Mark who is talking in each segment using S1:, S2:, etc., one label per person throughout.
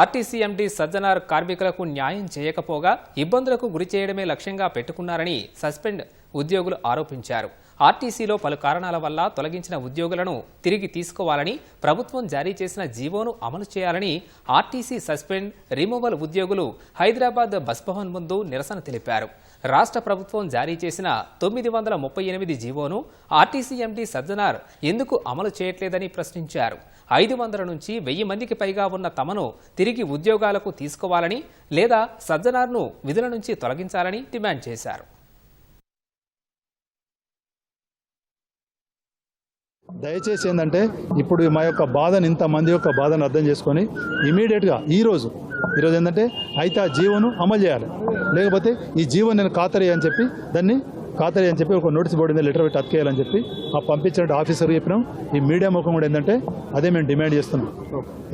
S1: RTC MD Sajjanar కార్మికులకు న్యాయం చేయకపోగా ఇబ్బందులకు గురి చేయడమే లక్ష్యంగా పెట్టుకున్నారని సస్పెండ్ ఉద్యోగులు ఆరోపించారు. ఆర్టీసీలో పలు కారణాల వల్ల తొలగించిన ఉద్యోగులను తిరిగి తీసుకోవాలని, ప్రభుత్వం జారీ చేసిన జీవోను అమలు చేయాలని ఆర్టీసీ సస్పెండ్ రిమూవల్ ఉద్యోగులు హైదరాబాద్ బస్ భవన్ ముందు నిరసన తెలిపారు. రాష్ట్ర ప్రభుత్వం జారీ చేసిన 938 జీవోను ఆర్టీసీ ఎండీ సజ్జనార్ ఎందుకు అమలు చేయట్లేదని ప్రశ్నించారు. 500 నుంచి 1000 మందికి పైగా ఉన్న తమను తిరిగి ఉద్యోగాలకు తీసుకోవాలని లేదా సజ్జనార్ను విధుల నుంచి తొలగించాలని డిమాండ్ చేశారు.
S2: దయచేసి ఏంటంటే ఇప్పుడు మా యొక్క బాధను, ఇంతమంది యొక్క బాధను అర్థం చేసుకొని ఇమీడియట్గా ఈరోజు ఏంటంటే అయితే ఆ జీవోను అమలు చేయాలి. లేకపోతే ఈ జీవోని నేను ఖాతరీ అని చెప్పి ఒక నోటీస్ బోర్డు మీద లెటర్ పెట్టి అతికేయాలని చెప్పి ఆ పంపించిన ఆఫీసర్ చెప్పినాం. ఈ మీడియా ముఖం కూడా ఏంటంటే అదే మేము డిమాండ్ చేస్తున్నాం.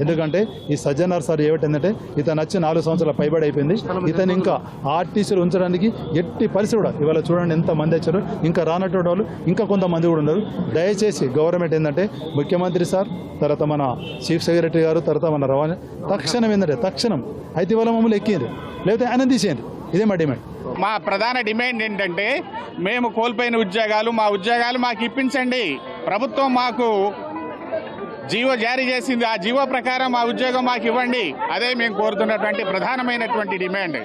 S2: ఎందుకంటే ఈ సజ్జనార్ సార్ ఏంటంటే ఇతను వచ్చి 4 సంవత్సరాల పైబడి అయిపోయింది. ఇతను ఇంకా ఆర్టీసీలు ఉంచడానికి ఎట్టి పరిస్థితి కూడా ఇవాళ చూడండి ఎంతమంది వచ్చారు. ఇంకా రానటువంటి వాళ్ళు ఇంకా కొంతమంది కూడా ఉన్నారు. దయచేసి గవర్నమెంట్ ఏంటంటే ముఖ్యమంత్రి సార్, తర్వాత మన చీఫ్ సెక్రటరీ గారు, తర్వాత మన రవాణా తక్షణం తక్షణం అయితే ఇవాళ మమ్మల్ని ఎక్కింది, లేకపోతే ఆయన తీసేయండి. ఇదే మా డిమాండ్.
S3: మా ప్రధాన డిమాండ్ ఏంటంటే మేము కోల్పోయిన మా ఉద్యోగాలు మాకు ఇప్పించండి. ప్రభుత్వం మాకు జీవో జారీ చేసింది, ఆ జీవో ప్రకారం మా ఉద్యోగం మాకు ఇవ్వండి. అదే మేము కోరుతున్నటువంటి ప్రధానమైనటువంటి డిమాండ్.